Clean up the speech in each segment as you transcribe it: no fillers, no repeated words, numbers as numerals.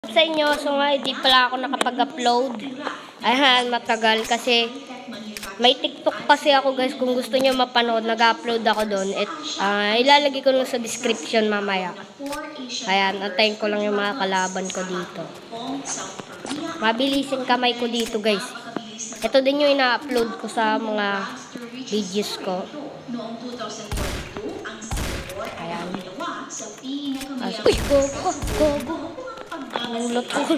sa inyo. So nga, hindi pala ako nakapag-upload. Ayan, matagal kasi may TikTok kasi ako guys. Kung gusto nyo mapanood, nag-upload ako doon. Ilalagay ko lang sa description mamaya. Ayan, antayin ko lang yung mga kalaban ko dito. Mabilis yung kamay ko dito guys. Ito din yung ina-upload ko sa mga videos ko. Ayan. Uy, gogo. Nagulat ako.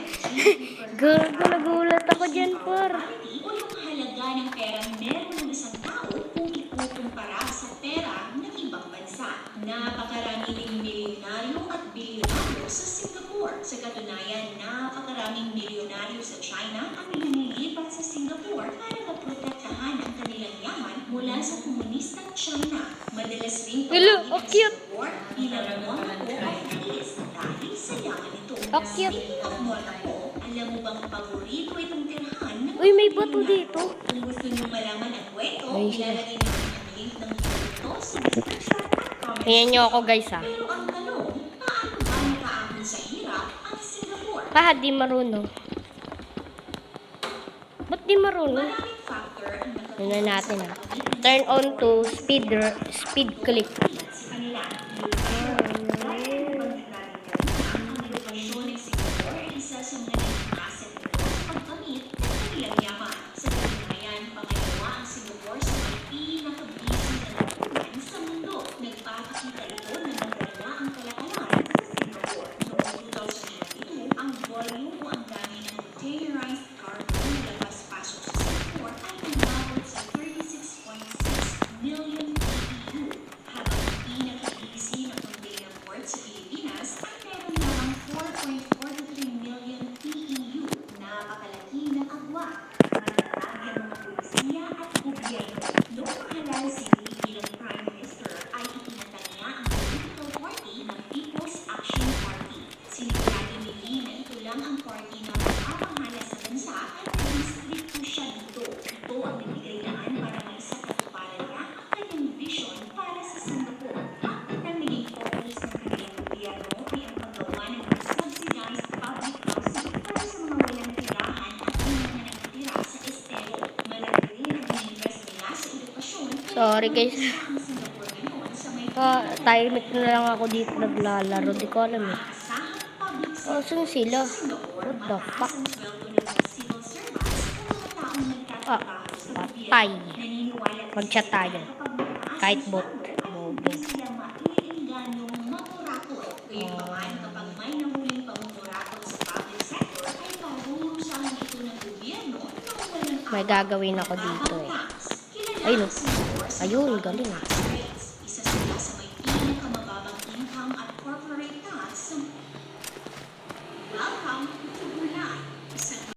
Gogo, nagulat ako dyan, por. O yung halaga ng perang meron ng isang tao kung ikukumpara sa pera ng ibang bansa. Napakarami ding milyonaryo at bilyonaryo sa Singapore. Sa katunayan, napakaraming milyonaryo sa China ang lumilipat sa Singapore para maprotektahan ang kanilang yaman mula sa komunistang China. Madalas rin Hello, oh cute. Singapore bilang Monaco of Greece dahil sa yaman nito. Oh cute. Speaking of Monaco, alam mo bang paborito itong tirahan ng Uy, may bato dito. kung gusto nyo malaman ang kwento, Ay, ilalagay namin ang link ng kwento sa description at comment. Ayan nyo ako guys ha. Pero ang tanong, paano ba nakaahon sa hirap ang Singapore? Di marunong. Ba't di marunong? Maraming factor ang Tignan natin ha. Turn on to speed click. sa kanila. Dahil nabanggit natin kanina, ang edukasyon ng Singapore ay isa sa mga naging asset nito sa pagkamit ng kanilang yaman. Sa katunayan, pangalawa ang Singapore sa may pinaka-busy na lipunan sa mundo. Nagpapakita ito na maganda ang kalakalan sa Singapore. Noong 2022, ang volume o ang dami ng containerized cargo na labas-pasok sa Singapore ay umabot sa 36.6 million TEU, habang ang pinaka-busy na container port sa Pilipinas ay meron lamang 4.43 million TEU. Napakalaki ng agwa. Matatag ang mga pulisiya at gobyerno. Noong mahalal si Lee bilang Prime Minister ay itinatag niya ang political party ng People's Action Party. Sinisigurado ni Lee na ito lang ang party na makakahala sa bansa at naging stricto siya dito. Ito ang nagbigay daan para maisakatuparan niya ang kanyang vision para sa Singapore. Ang naging focus ng kanyang gobyerno ay ang paggawa ng mga subsidized public housing para sa mga walang tirahan at mga nakatira sa estero. Malaki rin ang ininvest nila sa edukasyon. Sorry guys. Ang Singapore ngayon sa may Tahimik na lang ako dito naglalaro. Di ko alam eh. asahan public Oh, saan sila? Singapore, What the fuck? mataas ang sweldo ng mga civil servants o mga taong nagtatrabaho sa patay. gobyerno. Naniniwala kasi Mag-chat sila tayo. na kapag mataas Kahit ang bot. sweldo, ay Bobo. hindi sila maiengganong mamurakot. Gayunpaman, kapag may nahuling pamurakot sa public sector, ay parurusahan ito ng gobyerno na walang May gagawin ako dito eh. Ayun, ayun, galing ah. Isa sila sa may pinakamababang income at corporate tax sa